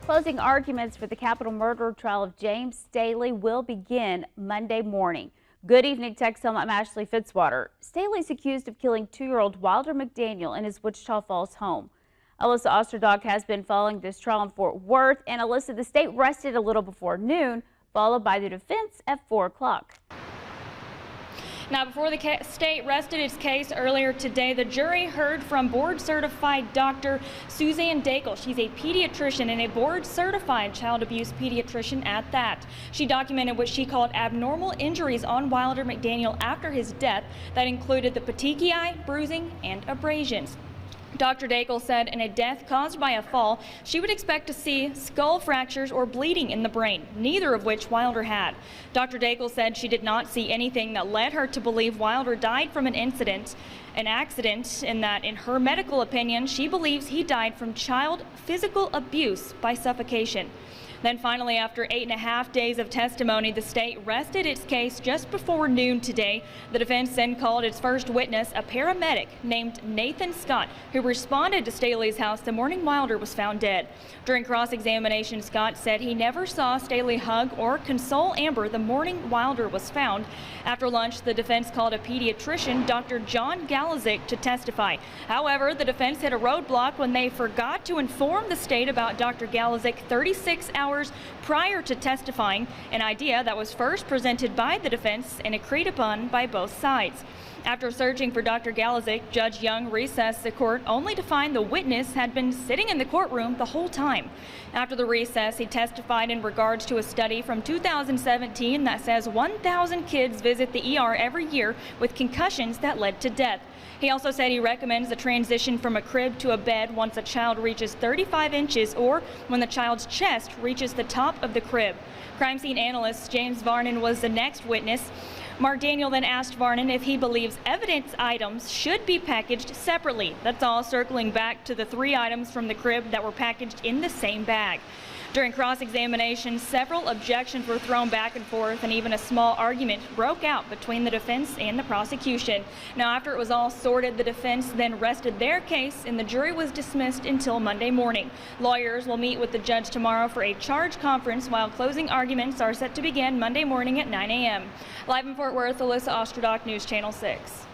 Closing arguments for the capital murder trial of James Staley will begin Monday morning. Good evening, Texel. I'm Ashley Fitzwater. Staley is accused of killing 2-year-old Wilder McDaniel in his Wichita Falls home. Alyssa Osterdock has been following this trial in Fort Worth. And Alyssa, the state rested a little before noon, followed by the defense at 4 o'clock. Now, before the state rested its case earlier today, the jury heard from board-certified Dr. Suzanne Daigle. She's a pediatrician and a board-certified child abuse pediatrician at that. She documented what she called abnormal injuries on Wilder McDaniel after his death that included the petechiae, bruising, and abrasions. Dr. Daigle said in a death caused by a fall, she would expect to see skull fractures or bleeding in the brain, neither of which Wilder had. Dr. Daigle said she did not see anything that led her to believe Wilder died from an accident, in that, in her medical opinion, she believes he died from child physical abuse by suffocation. Then finally, after 8.5 days of testimony, the state rested its case just before noon today. The defense then called its first witness, a paramedic named Nathan Scott, who responded to Staley's house the morning Wilder was found dead. During cross-examination, Scott said he never saw Staley hug or console Amber the morning Wilder was found. After lunch, the defense called a pediatrician, Dr. John Galazic, to testify. However, the defense hit a roadblock when they forgot to inform the state about Dr. Galazic 36 hours prior to testifying, an idea that was first presented by the defense and agreed upon by both sides. After searching for Dr. Galazic, Judge Young recessed the court only to find the witness had been sitting in the courtroom the whole time. After the recess, he testified in regards to a study from 2017 that says 1,000 kids visit the ER every year with concussions that led to death. He also said he recommends the transition from a crib to a bed once a child reaches 35 inches or when the child's chest reaches the top of the crib. Crime scene analyst James Varnon was the next witness. Mark Daniel then asked Varnon if he believes evidence items should be packaged separately. That's all circling back to the 3 items from the crib that were packaged in the same bag. During cross-examination, several objections were thrown back and forth, and even a small argument broke out between the defense and the prosecution. Now, after it was all sorted, the defense then rested their case, and the jury was dismissed until Monday morning. Lawyers will meet with the judge tomorrow for a charge conference, while closing arguments are set to begin Monday morning at 9 a.m. Live in Fort Worth, Alyssa Osterdock, News Channel 6.